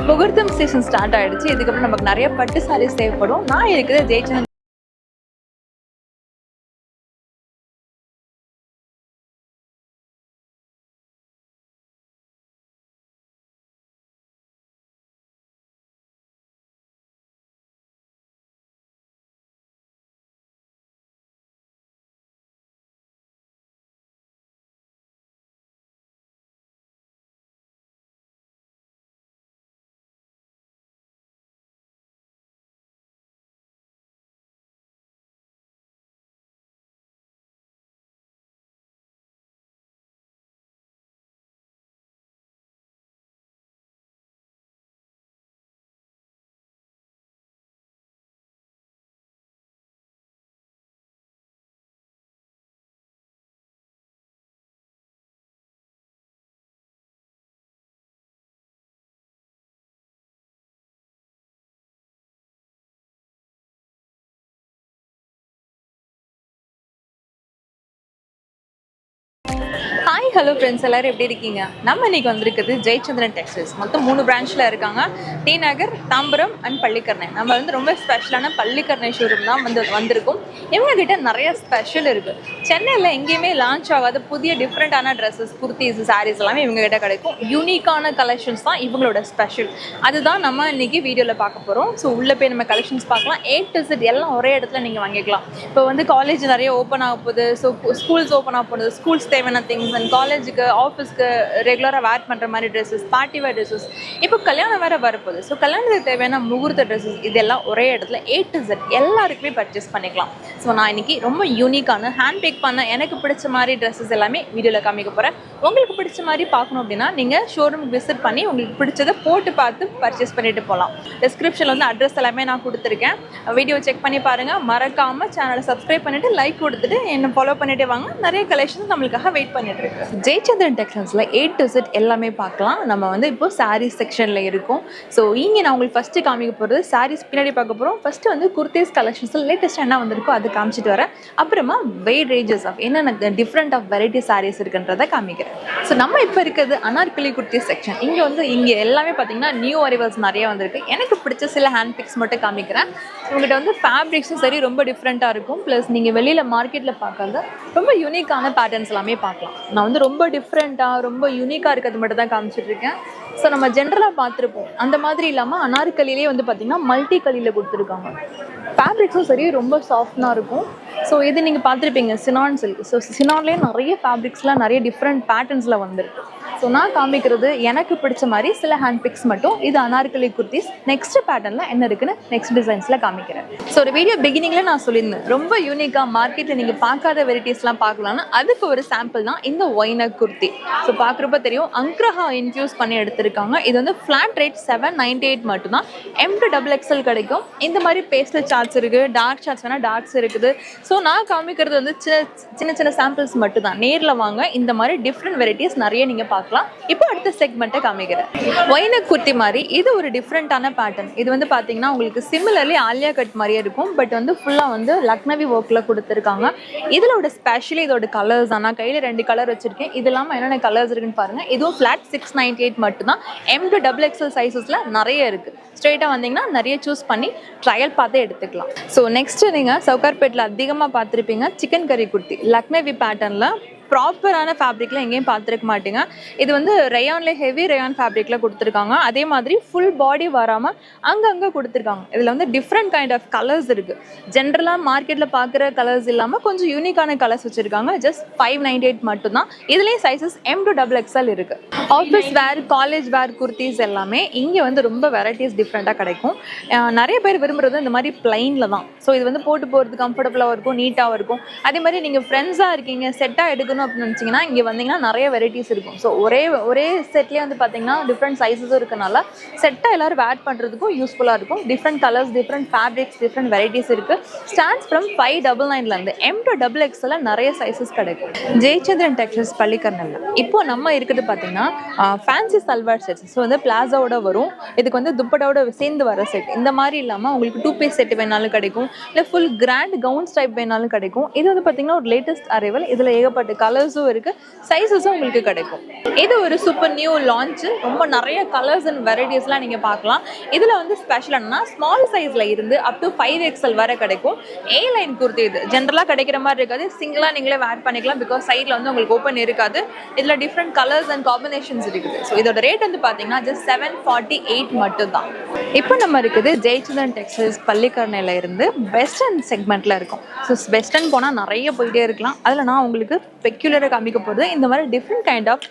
முகூர்த்தம் season start ஆயிடுச்சு. இதுக்கப்புறம் நமக்கு நிறைய பட்டு சாரீஸ் தேவைப்படும். நான் இருக்கிற ஜெயச்சந்திரன் ஹாய் ஹலோ ஃப்ரெண்ட்ஸ், எல்லோரும் எப்படி இருக்கீங்க? நம்ம இன்றைக்கி வந்திருக்குது ஜெயச்சந்திரன் டெக்ஸ்டைல்ஸ். மொத்தம் 3 பிரான்ச்சில் இருக்காங்க. டி நகர், தாம்பரம் அண்ட் பள்ளிக்கரணை. நம்ம வந்து ரொம்ப ஸ்பெஷலான பள்ளிக்கரணை ஷோரூம் தான் வந்திருக்கோம். இவங்ககிட்ட நிறைய ஸ்பெஷல் இருக்குது. சென்னையில் எங்கேயுமே லான்ச் ஆகாத புதிய டிஃப்ரெண்ட்டான ட்ரெஸ்ஸஸ், குர்த்திஸ், சாரீஸ் எல்லாமே இவங்ககிட்ட கிடைக்கும். யூனிக்கான கலெக்ஷன்ஸ் தான் இவங்களோட ஸ்பெஷல். அதுதான் நம்ம இன்றைக்கி வீடியோவில் பார்க்க போகிறோம். ஸோ உள்ளே போய் நம்ம கலெக்ஷன்ஸ் பார்க்கலாம். A to Z எல்லாம் ஒரே இடத்துல நீங்கள் வாங்கிக்கலாம். இப்போ வந்து காலேஜ் நிறைய ஓப்பன் ஆக போகுது. ஸோ ஸ்கூல்ஸ் ஓப்பன் ஆக போகுது. ஸ்கூல்ஸ் தேவையான திங்ஸ் அண்ட் காலேஜுக்கு, ஆஃபீஸ்க்கு ரெகுலராக வேர் பண்ணுற மாதிரி ட்ரெஸ்ஸஸ், பார்ட்டி வேர் ட்ரெஸ்ஸஸ், இப்போ கல்யாணம் வேறு வரப்போகுது. ஸோ கல்யாணத்துக்கு தேவையான முகூர்த்த ட்ரெஸ்ஸஸ் இதெல்லாம் ஒரே இடத்துல A to Z எல்லாருக்குமே பர்ச்சேஸ் பண்ணிக்கலாம். ஸோ நான் இன்றைக்கி ரொம்ப யூனிக்கான ஹேண்ட் பேக் பண்ண எனக்கு பிடிச்ச மாதிரி ட்ரெஸ்ஸஸ் எல்லாமே வீடியோவில் காமிக்க போகிறேன். உங்களுக்கு பிடிச்ச மாதிரி பார்க்கணும் அப்படின்னா நீங்கள் ஷோரூம் விசிட் பண்ணி உங்களுக்கு பிடிச்சதை போட்டு பார்த்து பர்ச்சேஸ் பண்ணிட்டு போகலாம். டிஸ்கிரிப்ஷனில் வந்து அட்ரஸ் எல்லாமே நான் கொடுத்துருக்கேன். வீடியோ செக் பண்ணி பாருங்கள். மறக்காமல் சேனலை சப்ஸ்கிரைப் பண்ணிவிட்டு லைக் கொடுத்துட்டு என்னை ஃபாலோ பண்ணிவிட்டு வாங்க. நிறைய கலெக்ஷன்ஸ் நம்மளுக்காக வெயிட் பண்ணிட்டு இருக்கு. ஜெயச்சந்திரன் டெக்ஸ்டைல்ஸில் A to Z எல்லாமே பார்க்கலாம். நம்ம வந்து இப்போ சாரீஸ் செக்ஷனில் இருக்கோம். ஸோ இங்கே நான் உங்களுக்கு ஃபஸ்ட்டு காமிக்க போகிறது சாரீஸ், பின்னாடி பார்க்க போகிறோம். ஃபஸ்ட்டு வந்து குர்த்திஸ் கலெக்ஷன்ஸில் லேட்டஸ்ட்டாக என்ன வந்திருக்கோ அது காமிச்சிட்டு வரேன். அப்புறமா வெயிட் ரேஞ்சஸ் ஆஃப் என்னென்ன டிஃப்ரெண்ட் ஆஃப் வெரைட்டி சாரீஸ் இருக்குன்றதை காமிக்கிறேன். ஸோ நம்ம இப்போ இருக்கிறது அனார்கலி குர்த்தி செக்ஷன். இங்கே எல்லாமே பார்த்தீங்கன்னா நியூ அரைவல்ஸ் நிறைய வந்திருக்கு. எனக்கு பிடிச்ச சில ஹேண்ட் பிக்ஸ் மட்டும் காமிக்கிறேன். உங்கள்கிட்ட வந்து ஃபேப்ரிக்ஸும் சரி ரொம்ப டிஃப்ரெண்ட்டாக இருக்கும். ப்ளஸ் நீங்கள் வெளியில் மார்க்கெட்டில் பார்க்காத ரொம்ப யூனிக்கான பேட்டர்ன்ஸ் எல்லாமே பார்க்கலாம். நான் வந்து ரொம்ப டிஃப்ரெண்ட்டாக ரொம்ப யூனிக்காக இருக்கிறது மட்டும் தான் காமிச்சிட்ருக்கேன். ஸோ நம்ம ஜென்ரலாக பார்த்துருப்போம். அந்த மாதிரி இல்லாமல் அனார்கலிலே வந்து பார்த்திங்கன்னா மல்டி கலியில் கொடுத்துருக்காங்க. ஃபேப்ரிக்ஸும் சரி ரொம்ப சாஃப்டாக இருக்கும். ஸோ இது நீங்கள் பார்த்துருப்பீங்க சினான் சில்க். ஸோ சினான்லேயே நிறைய ஃபேப்ரிக்ஸ்லாம் நிறைய டிஃப்ரெண்ட் பேட்டர்ன்ஸில் வந்துருக்கு. ஸோ நான் காமிக்கிறது எனக்கு பிடிச்ச மாதிரி சில ஹேண்ட் பிக்ஸ் மட்டும். இது அனார்கலி குர்த்திஸ். நெக்ஸ்ட் பேட்டர்னில் என்ன இருக்குன்னு நெக்ஸ்ட் டிசைன்ஸில் காமிக்கிறேன். ஸோ ஒரு வீடியோ பிகினிங்கில் நான் சொல்லியிருந்தேன் ரொம்ப யூனிக்காக மார்க்கெட்டில் நீங்கள் பார்க்காத வெரைட்டிஸ்லாம் பார்க்கலான்னு. அதுக்கு ஒரு சாம்பிள் தான் இந்த ஒய்னக் குர்த்தி. ஸோ பார்க்குறப்ப தெரியும் அங்க்ரஹா இன்ஃபியூஸ் பண்ணி எடுத்திருக்காங்க. இது வந்து ஃப்ளாட் ரேட் 798 மட்டும்தான். M2XXL கிடைக்கும். இந்த மாதிரி பேஸ்டல் சார்ட்ஸ் இருக்குது, டார்க் சார்ட்ஸ் வேணால் டார்க்ஸ் இருக்குது. ஸோ நான் காமிக்கிறது வந்து சின்ன சின்ன சாம்பிள்ஸ் மட்டும் தான். நேரில் வாங்க, இந்த மாதிரி டிஃப்ரெண்ட் வெரைட்டிஸ் நிறைய நீங்கள் பார்க்கலாம். இப்போ அடுத்த செக்மெண்ட்டை காமிக்கிறேன். ஒய்னக் குர்த்தி மாதிரி இது ஒரு டிஃப்ரெண்ட்டான பேட்டர்ன். இது வந்து பார்த்தீங்கன்னா உங்களுக்கு சிமிலர்லி ஆலியா கட் மாதிரியே இருக்கும். பட் வந்து ஃபுல்லாக வந்து லக்னவி ஒர்க்கில் கொடுத்துருக்காங்க. இதோட ஸ்பெஷலி இதோட கலர்ஸ் தான். நான் கையில் 2 கலர் வச்சுருக்கேன். இது இல்லாமல் என்னென்ன கலர்ஸ் இருக்குன்னு பாருங்கள். இதுவும் ஃப்ளாட் 698 மட்டும்தான். M2XXL சைஸஸில் நிறைய இருக்குது. ஸ்ட்ரெயிட்டாக வந்தீங்கன்னா நிறைய சூஸ் பண்ணி ட்ரையல் பார்த்தே எடுத்துக்கலாம். ஸோ நெக்ஸ்ட்டு நீங்கள் சவுகார்பேட்டில் அதிகமாக பார்த்துருப்பீங்க சிக்கன் கறி குர்த்தி லக்னவி பேட்டர்னில். ப்ராப்பரான ஃபேப்ரிக்கில் எங்கேயும் பார்த்துருக்க மாட்டீங்க. இது வந்து ரயான்லேயே ஹெவி ரயான் ஃபேப்ரிக்கில் கொடுத்துருக்காங்க. அதே மாதிரி ஃபுல் பாடி வராமல் அங்கங்கே கொடுத்துருக்காங்க. இதில் வந்து டிஃப்ரெண்ட் கைண்ட் ஆஃப் கலர்ஸ் இருக்குது. ஜென்ரலாக மார்க்கெட்டில் பார்க்குற கலர்ஸ் இல்லாமல் கொஞ்சம் யூனிக்கான கலர்ஸ் வச்சுருக்காங்க. ஜஸ்ட் 598 மட்டும்தான். இதுலேயும் சைஸஸ் M2XXL இருக்குது. ஆஃபீஸ் வேர், காலேஜ் வேர் குர்த்திஸ் எல்லாமே இங்கே வந்து ரொம்ப வெரைட்டிஸ் டிஃப்ரெண்ட்டாக கிடைக்கும். நிறைய பேர் விரும்புகிறது இந்த மாதிரி பிளைனில் தான். ஸோ இது வந்து போட்டு போகிறது கம்ஃபர்டபுளாகவும் இருக்கும், நீட்டாகவும் இருக்கும். அதே மாதிரி நீங்கள் ஃப்ரெண்ட்ஸாக இருக்கீங்க, செட்டாக எடுக்கணும் அப்படின்னு நினச்சிங்கன்னா இங்கே வந்தீங்கன்னா நிறைய வெரைட்டிஸ் இருக்கும். ஸோ ஒரே செட்லேயே வந்து பார்த்தீங்கன்னா டிஃப்ரெண்ட் சைஸஸும் இருக்கனால செட்டாக எல்லோரும் வேர் பண்ணுறதுக்கும் யூஸ்ஃபுல்லாக இருக்கும். Different colours, different fabrics, different varieties இருக்குது. ஸ்டார்ட்ஸ் ஃப்ரம் 599 M2XXL நிறைய சைஸஸ் கிடைக்கும். ஜெயச்சந்திரன் டெக்ஸ்டைல்ஸ் பள்ளிக்கரணையில் இப்போ நம்ம இருக்கிறது பார்த்தீங்கன்னா ஃபேன்சி சல்வார் செட்ஸ். ஸோ வந்து பிளாஸாவோட வரும். இதுக்கு வந்து துப்பட்டாவோட சேர்ந்து வர செட். இந்த மாதிரி இல்லாமல் உங்களுக்கு 2 பீஸ் செட் வேணாலும் கிடைக்கும், இல்லை ஃபுல் கிராண்ட் கவுன்ஸ் டைப் வேணாலும் கிடைக்கும். இது வந்து பார்த்தீங்கன்னா ஒரு லேட்டஸ்ட் அரைவல். இதில் ஏகப்பட்ட கலர்ஸும் இருக்குது, சைஸஸும் உங்களுக்கு கிடைக்கும். இது ஒரு சூப்பர் நியூ லான்ச்சு. ரொம்ப நிறைய கலர்ஸ் அண்ட் வெரைட்டிஸ்லாம் நீங்கள் பார்க்கலாம். இதில் வந்து ஸ்பெஷல் என்னன்னா ஸ்மால் சைஸில் இருந்து அப் டு 5XL வரை கிடைக்கும். ஏ லைன் குர்த்தி இது ஜென்ரலாக கிடைக்கிற மாதிரி இருக்காது, சிங்கிளாக நீங்களே வேர் பண்ணிக்கலாம். பிகாஸ் சைடில் வந்து உங்களுக்கு ஓப்பன் இருக்காது. இதில் டிஃப்ரெண்ட் கலர்ஸ் அண்ட் காம்பினேஷன்ஸ் இருக்குது. ஸோ இதோட ரேட் வந்து பார்த்தீங்கன்னா ஜஸ்ட் 748 மட்டும் தான். இப்போ நம்ம இருக்குது ஜெயச்சந்திரன் டெக்ஸ்டைல்ஸ் பள்ளிக்கரணையில் இருந்து வெஸ்டர்ன் செக்மெண்ட்டில் இருக்கும். ஸோ வெஸ்டர்ன் போனால் நிறைய போயிட்டே இருக்கலாம். அதில் நான் உங்களுக்கு பெக்யூலராக காமிக்க போகிறது இந்த மாதிரி டிஃப்ரெண்ட் கைண்ட் ஆஃப்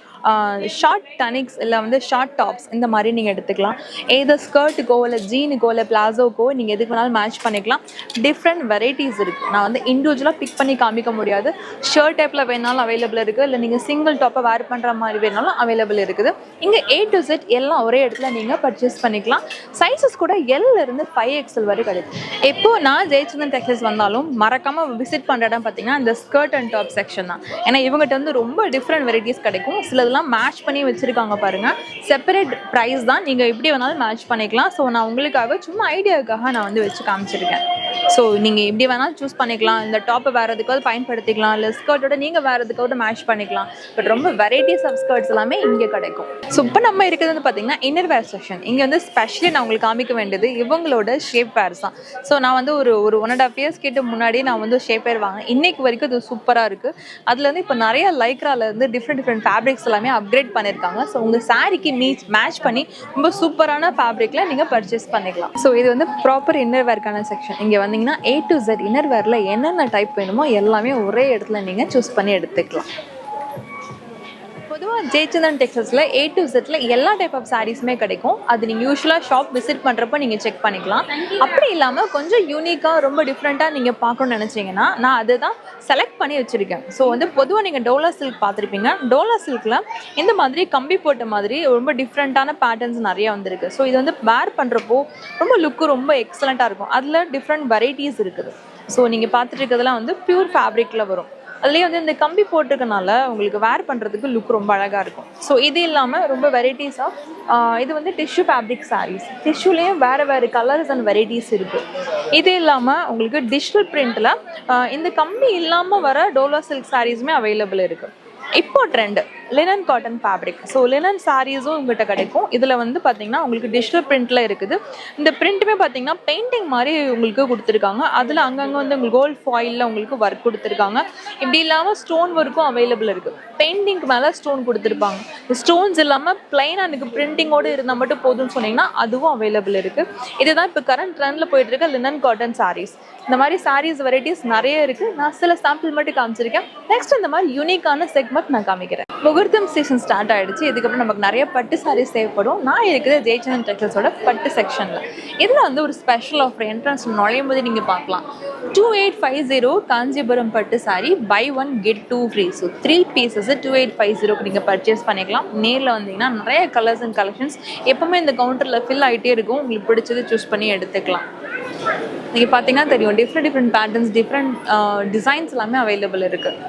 ஷார்ட் டனிக்ஸ் இல்லை வந்து ஷார்ட் டாப்ஸ் இந்த மாதிரி நீங்கள் எடுத்துக்கலாம். ஏதோ ஸ்கர்ட்டுக்கோ இல்லை ஜீனுக்கோ இல்லை பிளாசோக்கோ நீங்கள் எதுக்கு வேணாலும் மேட்ச் பண்ணிக்கலாம். டிஃப்ரெண்ட் வெரைட்டிஸ் இருக்குது. நான் வந்து இண்டிவிஜுவலாக பிக் பண்ணி காமிக்க முடியாது. ஷர்ட் டைப்பில் வேணாலும் அவைலபிள் இருக்குது, இல்லை நீங்கள் சிங்கிள் டாப்பை வேர் பண்ணுற மாதிரி வேணாலும் அவைலபிள் இருக்குது. இங்கே A to Z எல்லாம் ஒரே இடத்துல நீங்கள் பர்ச்சேஸ் பண்ணிக்கலாம். சைஸஸ் கூட L-இருந்து 5XL வரை கிடைக்கும். எப்போது நான் ஜெயச்சந்திரன் டெக்ஸ்டைல்ஸ் வந்தாலும் மறக்காமல் விசிட் பண்ணுற இடம் பார்த்தீங்கன்னா இந்த ஸ்கர்ட் அண்ட் டாப் செக்ஷன் தான். ஏன்னா இவங்ககிட்ட வந்து ரொம்ப டிஃப்ரெண்ட் வெரைட்டிஸ் கிடைக்கும். சிலது மேட்ச் பண்ணி வச்சிருக்காங்க பாருங்க. செப்பரேட் பிரைஸ் தான், நீங்க எப்படி வேணாலும் மேட்ச் பண்ணிக்கலாம். ஸோ நான் உங்களுக்காக சும்மா ஐடியாவுக்காக நான் வந்து வச்சு காமிச்சிருக்கேன். ஸோ நீங்க எப்படி வேணாலும் சூஸ் பண்ணிக்கலாம். இந்த டாப்பை வேற எதுக்காவது பயன்படுத்திக்கலாம், இல்லை ஸ்கர்ட்டோட நீங்க வேற எதுக்காவது மேட்ச் பண்ணிக்கலாம். பட் ரொம்ப வெரைட்டிஸ் ஆஃப் ஸ்கர்ட்ஸ் எல்லாமே இங்கே கிடைக்கும். ஸோ இப்போ நம்ம இருக்கிறது வந்து பார்த்தீங்கன்னா இன்னர் வேர் செக்ஷன். இங்கே வந்து ஸ்பெஷலி நான் உங்களுக்கு காமிக்க வேண்டியது இவங்களோட ஷேப் வேர்ஸ் தான். ஸோ நான் வந்து ஒரு 1.5 years கிட்ட முன்னாடி நான் வந்து ஷேப் வேர் வாங்கினேன். இன்னைக்கு வரைக்கும் அது சூப்பராக இருக்கு. அதுல இருந்து இப்போ நிறைய லைக்ரால இருந்து டிஃப்ரெண்ட் ஃபேப்ரிக்ஸ் எல்லாமே அப்கிரேட் பண்ணியிருக்காங்க. ஸோ உங்கள் சாரிக்கு மேட்ச் பண்ணி ரொம்ப சூப்பரான ஃபேப்ரிக்கில் நீங்கள் பர்ச்சேஸ் பண்ணிக்கலாம். ஸோ இது வந்து ப்ராப்பர் இன்னர் வேர்க்கான செக்ஷன். இங்கே வந்தீங்கன்னா A to Z இன்னர் வேரில் என்னென்ன டைப் வேணுமோ எல்லாமே ஒரே இடத்துல நீங்கள் சூஸ் பண்ணி எடுத்துக்கலாம். பொதுவாக ஜெயச்சந்திரன் டெக்ஸ்டைல்ஸில் A to Z எல்லா டைப் ஆஃப் சாரீஸுமே கிடைக்கும். அது நீங்கள் யூஸ்வலாக ஷாப் விசிட் பண்ணுறப்போ நீங்கள் செக் பண்ணிக்கலாம். அப்படி இல்லாமல் கொஞ்சம் யூனிக்காக ரொம்ப டிஃப்ரெண்ட்டாக நீங்கள் பார்க்கணும்னு நினச்சிங்கன்னா நான் அதை தான் செலக்ட் பண்ணி வச்சுருக்கேன். ஸோ வந்து பொதுவாக நீங்கள் டோலா சில்க் பார்த்துருப்பீங்க. டோலா சில்கில் இந்த மாதிரி கம்பி போட்ட மாதிரி ரொம்ப டிஃப்ரெண்ட்டான பேட்டர்ன்ஸ் நிறையா வந்திருக்கு. ஸோ இது வந்து வேர் பண்ணுறப்போ ரொம்ப லுக்கு ரொம்ப எக்ஸலண்ட்டாக இருக்கும். அதில் டிஃப்ரெண்ட் வெரைட்டிஸ் இருக்குது. ஸோ நீங்கள் பார்த்துட்டு இருக்கிறதுலாம் வந்து பியூர் ஃபேப்ரிக்கில் வரும். அதுலேயே வந்து இந்த கம்பி போட்டிருக்கனால உங்களுக்கு வேர் பண்ணுறதுக்கு லுக் ரொம்ப அழகாக இருக்கும். ஸோ இது இல்லாமல் ரொம்ப வெரைட்டிஸ் ஆஃப் இது வந்து டிஷ்யூ ஃபேப்ரிக் சாரீஸ். டிஷ்யூலேயும் வேறு கலர்ஸ் அண்ட் வெரைட்டிஸ் இருக்குது. இது இல்லாமல் உங்களுக்கு டிஜிட்டல் பிரிண்டில் இந்த கம்பி இல்லாமல் வர டோலா சில்க் சாரீஸுமே அவைலபிள் இருக்குது. இப்போ trend linen cotton fabric. So linen சாரீஸும் உங்கள்கிட்ட கிடைக்கும். இதில் வந்து பார்த்தீங்கன்னா உங்களுக்கு டிஜிட்டல் பிரிண்டில் இருக்குது. இந்த பிரிண்ட்டுமே பார்த்தீங்கன்னா பெயிண்டிங் மாதிரி உங்களுக்கு கொடுத்துருக்காங்க. அதில் அங்கங்கே வந்து உங்களுக்கு கோல்ட் ஃபாயிலில் உங்களுக்கு ஒர்க் கொடுத்துருக்காங்க. இப்படி இல்லாமல் ஸ்டோன் ஒர்க்கும் அவைலபிள் இருக்குது. பெயிண்டிங்க்கு மேலே ஸ்டோன் கொடுத்துருப்பாங்க. ஸ்டோன்ஸ் இல்லாமல் பிளைனாக எனக்கு பிரிண்டிங்கோடு இருந்தால் மட்டும் போதும்னு சொன்னீங்கன்னா அதுவும் அவைலபிள் இருக்குது. இதுதான் இப்போ கரண்ட் ட்ரெண்டில் போயிட்டு இருக்க லினன் காட்டன் சாரீஸ். இந்த மாதிரி சாரீஸ் வெரைட்டிஸ் நிறைய இருக்குது. நான் சில சாம்பிள் மட்டும் காமிச்சிருக்கேன். நெக்ஸ்ட் இந்த மாதிரி யூனிக்கான செக்மெண்ட் நான் காமிக்கிறேன். முகூர்த்தம் சீசன் ஸ்டார்ட் ஆகிடுச்சு. இதுக்கப்புறம் நமக்கு நிறைய பட்டு சாரீஸ் தேவைப்படும். நான் இருக்கிற ஜெயச்சந்திரன் டெக்ஸ்டைல்ஸோட பட்டு செக்ஷனில் இதில் வந்து ஒரு ஸ்பெஷல் ஆஃபர் என்ட்ரன்ஸ் நுழையும் போது நீங்கள் பார்க்கலாம். 2850 காஞ்சிபுரம் பட்டு sari buy 1 get 2 free. So 3 pieces 2850க்கு நீங்கள் பர்ச்சேஸ் பண்ணிக்கலாம். நேரில் வந்தீங்கன்னா நிறைய கலர்ஸ் அண்ட் கலெக்ஷன்ஸ் எப்பவுமே இந்த கவுண்டரில் ஃபில் ஆகிட்டே இருக்கும். உங்களுக்கு பிடிச்சது சூஸ் பண்ணி எடுத்துக்கலாம். நீங்கள் பார்த்தீங்கன்னா தெரியும் டிஃப்ரெண்ட் பேட்டர்ன்ஸ், டிஃப்ரெண்ட் டிசைன்ஸ் எல்லாமே அவைலபிள் இருக்குது.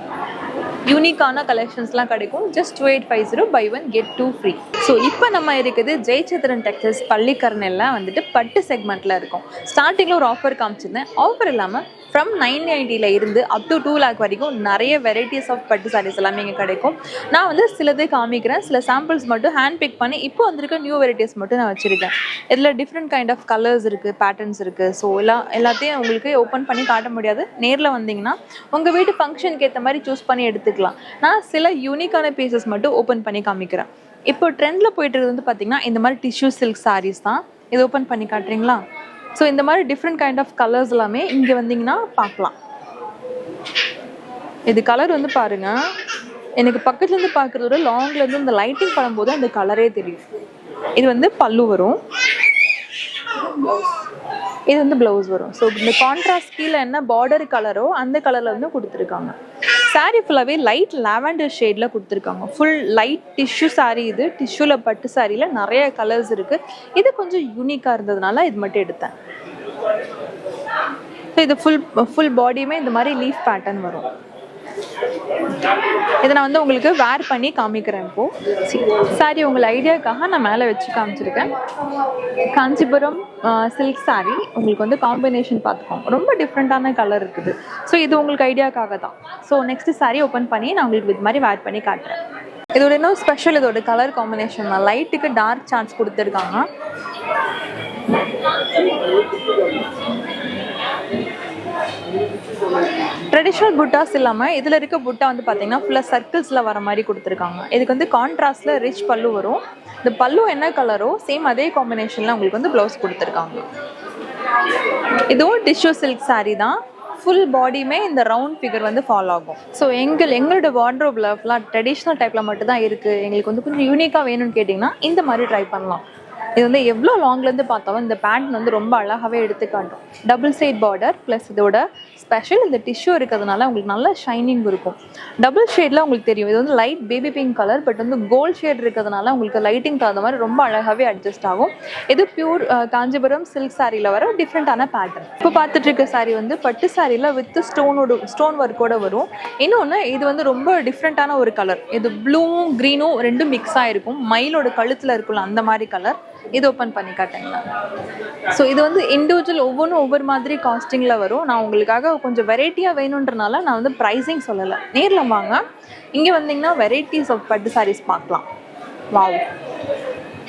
யூனிக்கான கலெக்ஷன்ஸ்லாம் கிடைக்கும். Just 2850 buy 1 get 2 free. So இப்போ நம்ம இருக்குது ஜெயச்சந்திரன் டெக்ஸ்டைல்ஸ் பள்ளிக்கரணையில் வந்துட்டு பட்டு செக்மெண்ட்டில் இருக்கும். ஸ்டார்டிங்கில் ஒரு ஆஃபர் காமிச்சிருந்தேன். ஆஃபர் இல்லாமல் ஃப்ரம் 990 இருந்து அப் டு 2 lakh வரைக்கும் நிறைய வெரைட்டிஸ் ஆஃப் பட்டு சாரீஸ் எல்லாமே இங்கே கிடைக்கும். நான் வந்து சிலது காமிக்கிறேன். சில சாம்பிள்ஸ் மட்டும் ஹேண்ட் பிக் பண்ணி இப்போ வந்திருக்க நியூ வெரைட்டிஸ் மட்டும் நான் வச்சுருக்கேன். இதில் டிஃப்ரெண்ட் கைண்ட் ஆஃப் கலர்ஸ் இருக்குது, பேட்டர்ன்ஸ் இருக்குது. ஸோ எல்லாத்தையும் உங்களுக்கு ஓப்பன் பண்ணி காட்ட முடியாது. நேரில் வந்தீங்கன்னா உங்கள் வீட்டு ஃபங்க்ஷனுக்கு ஏற்ற மாதிரி சூஸ் பண்ணி எடுத்துக்கலாம். நான் சில யூனிக்கான பீசஸ் மட்டும் ஓப்பன் பண்ணி காமிக்கிறேன். இப்போ ட்ரெண்டில் போயிட்டு இருக்கிறது வந்து பார்த்தீங்கன்னா இந்த மாதிரி டிஷ்யூ சில்க் சாரீஸ் தான். இது ஓப்பன் பண்ணி காட்டுறீங்களா? ஸோ இந்த மாதிரி டிஃப்ரெண்ட் கைண்ட் ஆஃப் கலர்ஸ் எல்லாமே இங்கே வந்தீங்கன்னா பார்க்கலாம். இது கலர் வந்து பாருங்க, எனக்கு பக்கத்துலேருந்து பார்க்குறதோட லாங்லேருந்து இந்த லைட்டிங் பண்ணும்போது அந்த கலரே தெரியும். இது வந்து பல்லு வரும், இது வந்து ப்ளவுஸ் வரும். ஸோ இந்த கான்ட்ராஸ்ட் கீழே என்ன பார்டர் கலரோ அந்த கலரில் வந்து கொடுத்துருக்காங்க. சாரீ ஃபுல்லாகவே லைட் லாவெண்டர் ஷேடில் கொடுத்துருக்காங்க. Full light tissue sari. இது டிஷ்யூவில் பட்டு சாரியில் நிறைய கலர்ஸ் இருக்குது. இது கொஞ்சம் யூனிக்காக இருந்ததுனால இது மட்டும் எடுத்தேன். ஸோ இது ஃபுல் பாடியுமே இந்த மாதிரி லீஃப் பேட்டர்ன் வரும். இதை நான் வந்து உங்களுக்கு வேர் பண்ணி காமிக்கிறேன். இப்போது சாரி உங்கள் ஐடியாவுக்காக நான் மேலே வச்சு காமிச்சிருக்கேன். காஞ்சிபுரம் சில்க் சாரி உங்களுக்கு வந்து காம்பினேஷன் பார்த்துக்கோங்க, ரொம்ப டிஃப்ரெண்ட்டான கலர் இருக்குது. ஸோ இது உங்களுக்கு ஐடியாவுக்காக தான். ஸோ நெக்ஸ்ட்டு சாரி ஓப்பன் பண்ணி நான் உங்களுக்கு இது மாதிரி வேர் பண்ணி காட்டுறேன். இதோட இன்னும் ஸ்பெஷல் இதோட கலர் காம்பினேஷன் தான். லைட்டுக்கு டார்க் சார்ட்ஸ் கொடுத்துருக்காங்க. ட்ரெடிஷ்னல் புட்டாஸ் இல்லாமல் இதில் இருக்க புட்டா வந்து பார்த்தீங்கன்னா ஃபுல்லாக சர்க்கிள்ஸில் வர மாதிரி கொடுத்துருக்காங்க. இதுக்கு வந்து கான்ட்ராஸ்டில் ரிச் பல்லு வரும். இந்த பல்லு என்ன கலரோ சேம் அதே காம்பினேஷனில் உங்களுக்கு வந்து ப்ளவுஸ் கொடுத்துருக்காங்க. இதுவும் டிஷ்யூ சில்க் சாரீ தான். ஃபுல் பாடியுமே இந்த ரவுண்ட் ஃபிகர் வந்து ஃபாலோ ஆகும். ஸோ எங்களோட வார்ட்ரோபில் ஃபுல்லாக ட்ரெடிஷ்னல் டைப்பில் மட்டும் தான் இருக்குது. எங்களுக்கு வந்து கொஞ்சம் யூனிக்காக வேணும்னு கேட்டிங்கன்னா இந்த மாதிரி ட்ரை பண்ணலாம். இது வந்து எவ்வளோ லாங்லேருந்து பார்த்தாலும் இந்த பேண்ட் வந்து ரொம்ப அழகாகவே எடுத்து காட்டும். டபுள் சைட் பார்டர் ப்ளஸ் இதோட ஸ்பெஷல் இந்த டிஷ்யூ இருக்கிறதுனால உங்களுக்கு நல்ல ஷைனிங் இருக்கும். டபுள் ஷேடில் உங்களுக்கு தெரியும் இது வந்து light baby pink colour, but வந்து கோல்ட் ஷேட் இருக்கிறதுனால உங்களுக்கு லைட்டிங் தகுந்த மாதிரி ரொம்ப அழகாகவே அட்ஜஸ்ட் ஆகும். இது பியூர் காஞ்சிபுரம் சில்க் சாரியில் வர டிஃப்ரெண்ட்டான பேட்டர்ன். இப்போ பார்த்துட்டு இருக்க சாரி வந்து பட்டு சாரியில் வித் ஸ்டோன் ஒர்க்கோட வரும். இன்னொன்று இது வந்து ரொம்ப டிஃப்ரெண்ட்டான ஒரு கலர். இது ப்ளூவும் க்ரீனும் ரெண்டும் மிக்ஸ் ஆகிருக்கும். மயிலோட கழுத்தில் இருக்குல்ல அந்த மாதிரி கலர். இது ஓப்பன் பண்ணி காட்டுங்களா. ஸோ இது வந்து இண்டிவிஜுவல் ஒவ்வொன்றும் ஒவ்வொரு மாதிரி காஸ்டிங்கில் வரும். நான் உங்களுக்காக கொஞ்சம் வெரைட்டியாக வேணுன்றனால நான் வந்து ப்ரைஸிங் சொல்லலை. நேரில் வாங்க, இங்கே வந்தீங்கன்னா வெரைட்டிஸ் ஆஃப் பட்டு சாரீஸ் பார்க்கலாம். வாவ்,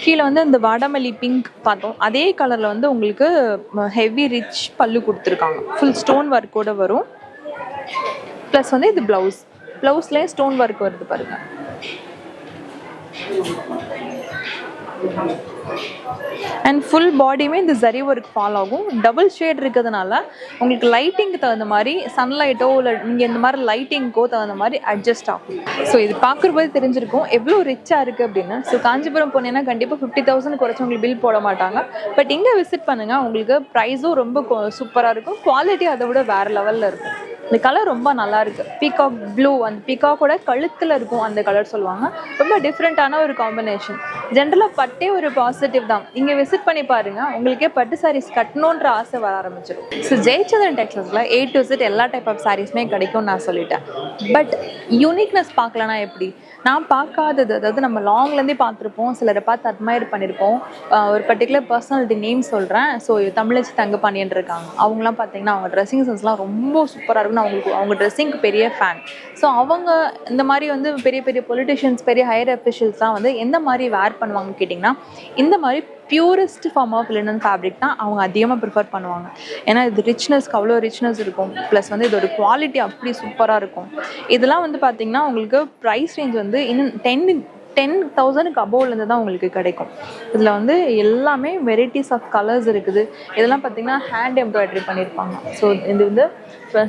கீழே வந்து இந்த வாடாமல்லி பிங்க் பார்த்தோம், அதே கலரில் வந்து உங்களுக்கு ஹெவி ரிச் பல்லு கொடுத்துருக்காங்க. ஃபுல் ஸ்டோன் ஒர்க்கோடு வரும். ப்ளஸ் வந்து இது ப்ளவுஸ்லேயே ஸ்டோன் ஒர்க் வருது பாருங்கள். அண்ட் ஃபுல் பாடியுமே இந்த ஜரி ஒர்க் ஃபாலோ ஆகும். டபுள் ஷேட் இருக்கிறதுனால உங்களுக்கு லைட்டிங்க்கு தகுந்த மாதிரி சன்லைட்டோ இல்லை நீங்கள் இந்த மாதிரி லைட்டிங்க்கோ தகுந்த மாதிரி அட்ஜஸ்ட் ஆகும். ஸோ இது பார்க்குறபோது தெரிஞ்சிருக்கும் எவ்வளோ ரிச்சாக இருக்குது அப்படின்னு. ஸோ காஞ்சிபுரம் போனீங்கன்னா கண்டிப்பாக 50,000 குறைச்சி உங்களுக்கு பில் போட மாட்டாங்க. பட் இங்கே விசிட் பண்ணுங்கள், உங்களுக்கு ப்ரைஸும் ரொம்ப சூப்பராக இருக்கும். குவாலிட்டி அதை விட வேறு லெவலில் இருக்கும். இந்த கலர் ரொம்ப நல்லா இருக்கு. பீகாக் ப்ளூ, அந்த பீகாக்கோட கழுத்தில் இருக்கும் அந்த கலர் சொல்லுவாங்க. ரொம்ப டிஃப்ரெண்ட்டான ஒரு காம்பினேஷன். ஜென்ரலாக பட்டே ஒரு பாசிட்டிவ் தான். இங்கே விசிட் பண்ணி பாருங்க, உங்களுக்கே பட்டு சாரீஸ் கட்டணுன்ற ஆசை வர ஆரம்பிச்சிடும். ஸோ ஜெயச்சந்திரன் டெக்ஸ்டைல்ஸில் A to Z எல்லா டைப் ஆஃப் சாரீஸுமே கிடைக்கும்னு நான் சொல்லிட்டேன். பட் யூனிக்னஸ் பார்க்கலனா எப்படி? நான் பார்க்காதது, அதாவது நம்ம லாங்லேருந்தே பார்த்துருப்போம், சிலரை பார்த்து அட்மையர் பண்ணியிருப்போம். ஒரு பர்டிகுலர் பர்சனாலிட்டி நேம் சொல்கிறேன். ஸோ தமிழச்சி தங்கப்பாண்டியன் இருக்காங்க. அவங்களாம் பார்த்தீங்கன்னா அவங்க ட்ரெஸ்ஸிங் சென்ஸ்லாம் ரொம்ப சூப்பராக இருக்கும். நான் அவங்க ட்ரெஸ்ஸிங்க்கு பெரிய ஃபேன். ஸோ அவங்க இந்த மாதிரி வந்து பெரிய பெரிய பொலிட்டிஷியன்ஸ், பெரிய ஹையர் அஃபிஷியல்ஸ்லாம் வந்து எந்த மாதிரி வேர் பண்ணுவாங்கன்னு கேட்டிங்கன்னா இந்த மாதிரி purest form of linen fabric தான் அவங்க அதிகமாக ப்ரிஃபர் பண்ணுவாங்க. ஏன்னா இது ரிச்னஸ்க்கு அவ்வளோ ரிச்னஸ் இருக்கும். ப்ளஸ் வந்து இதோட குவாலிட்டி அப்படி சூப்பராக இருக்கும். இதெல்லாம் வந்து பார்த்திங்கன்னா உங்களுக்கு ப்ரைஸ் ரேஞ்ச் வந்து இன்னும் 10,000க்கு அபோவ்லேருந்து தான் உங்களுக்கு கிடைக்கும். இதில் வந்து எல்லாமே வெரைட்டிஸ் ஆஃப் கலர்ஸ் இருக்குது. இதெல்லாம் பார்த்திங்கன்னா ஹேண்ட் எம்ப்ராய்டரி பண்ணியிருப்பாங்க. ஸோ இது வந்து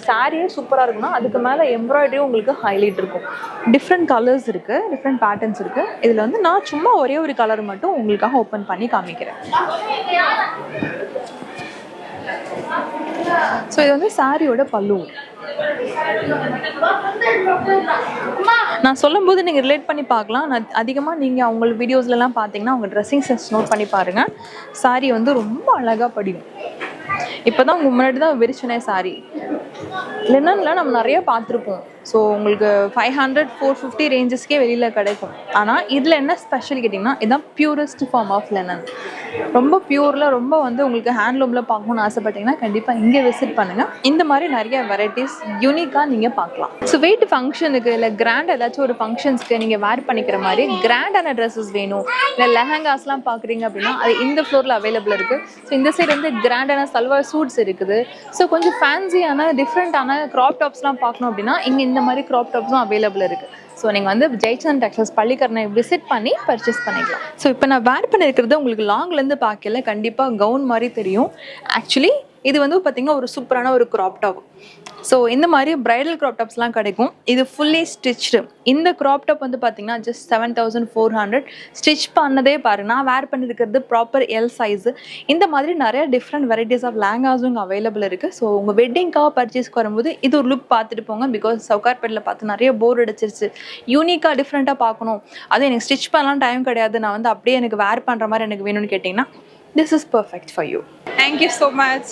சாரியே சூப்பராக இருக்குன்னா அதுக்கு மேலே எம்ப்ராய்டரியும் உங்களுக்கு ஹைலைட் இருக்கும். டிஃப்ரெண்ட் கலர்ஸ் இருக்குது, டிஃப்ரெண்ட் பேட்டர்ன்ஸ் இருக்குது. இதில் வந்து நான் சும்மா ஒரே ஒரு கலர் மட்டும் உங்களுக்காக ஓப்பன் பண்ணி காமிக்கிறேன். ஸோ இது வந்து சாரியோட பல்லு. நான் சொல்லும்போது நீங்கள் ரிலேட் பண்ணி பார்க்கலாம். நான் அதிகமாக நீங்கள் அவங்க வீடியோஸ்லாம் பார்த்தீங்கன்னா அவங்க ட்ரெஸ்ஸிங் சென்ஸ் நோட் பண்ணி பாருங்கள். சாரி வந்து ரொம்ப அழகாக படியும். இப்போ தான் உங்கள் முன்னாடி தான் விரிச்சனே சாரி. லினனில் நம்ம நிறைய பார்த்துருப்போம். ஸோ உங்களுக்கு 500, 450 ரேஞ்சஸ்க்கே வெளியில் கிடைக்கும். ஆனால் இதில் என்ன ஸ்பெஷல் கேட்டிங்கன்னா இதுதான் பியூரஸ்ட் ஃபார்ம் ஆஃப் லினன். ரொம்ப பியூரில், ரொம்ப வந்து உங்களுக்கு ஹேண்ட்லூமில் பார்க்கணுன்னு ஆசைப்பட்டீங்கன்னா கண்டிப்பாக இங்கே விசிட் பண்ணுங்கள். இந்த மாதிரி நிறைய வெரைட்டிஸ் யூனிக்காக நீங்கள் பார்க்கலாம். ஸோ வெயிட் ஃபங்க்ஷனுக்கு இல்லை கிராண்ட் ஏதாச்சும் ஒரு ஃபங்க்ஷன்ஸ்க்கு நீங்கள் வேர் பண்ணிக்கிற மாதிரி கிராண்டான ட்ரெஸ்ஸஸ் வேணும், இல்லை லெஹங்காஸ்லாம் பார்க்குறீங்க அப்படின்னா அது இந்த ஃப்ளோரில் அவைலபிள் இருக்குது. ஸோ இந்த சைடு வந்து கிராண்டான சல்வார் சூட்ஸ் இருக்குது. ஸோ கொஞ்சம் ஃபேன்சியான டிஃப்ரெண்ட்டான க்ராப் டாப்ஸ்லாம் பார்க்கணும் அப்படின்னா இங்கே இந்த மாதிரி க்ராப் டாப்ஸும் அவைலபிள் இருக்குது. ஸோ நீங்கள் வந்து ஜெயச்சந்திரன் டெக்ஸ்டைல்ஸ் பள்ளிக்கரணை விசிட் பண்ணி பர்ச்சேஸ் பண்ணிக்கலாம். ஸோ இப்போ நான் வேர் பண்ணியிருக்கிறது உங்களுக்கு லாங்லேருந்து பார்க்கல கண்டிப்பாக கவுன் மாதிரி தெரியும். ஆக்சுவலி இது வந்து பார்த்திங்கன்னா ஒரு சூப்பரான ஒரு க்ராப் டாப். ஸோ இந்த மாதிரி பிரைடல் க்ராப் டாப்ஸ்லாம் கிடைக்கும். இது ஃபுல்லி ஸ்டிச்டு. இந்த க்ராப் டாப் வந்து பார்த்திங்கன்னா ஜஸ்ட் 7,400. ஸ்டிச் பண்ணதே பாருங்க. நான் வேர் பண்ணியிருக்கிறது ப்ராப்பர் எல் சைஸு. இந்த மாதிரி நிறைய டிஃப்ரெண்ட் வெரைட்டிஸ் ஆஃப் லேங்காஸும் இங்கே அவைலபிள் இருக்குது. ஸோ உங்கள் வெட்டிங்காக பர்ச்சேஸ்க்கு வரும்போது இது ஒரு லுக் பார்த்துட்டு போங்க. பிகாஸ் சவுகார்பேட்டில் பார்த்து நிறைய போர் அடிச்சிருச்சு. யூனிக்காக டிஃப்ரெண்ட்டாக பார்க்கணும், அதுவும் எனக்கு ஸ்டிச் பண்ணலாம் டைம் கிடையாது, நான் வந்து அப்படியே எனக்கு வேர் பண்ணுற மாதிரி எனக்கு வேணும்னு கேட்டிங்கன்னா this is perfect for you. Thank you so much.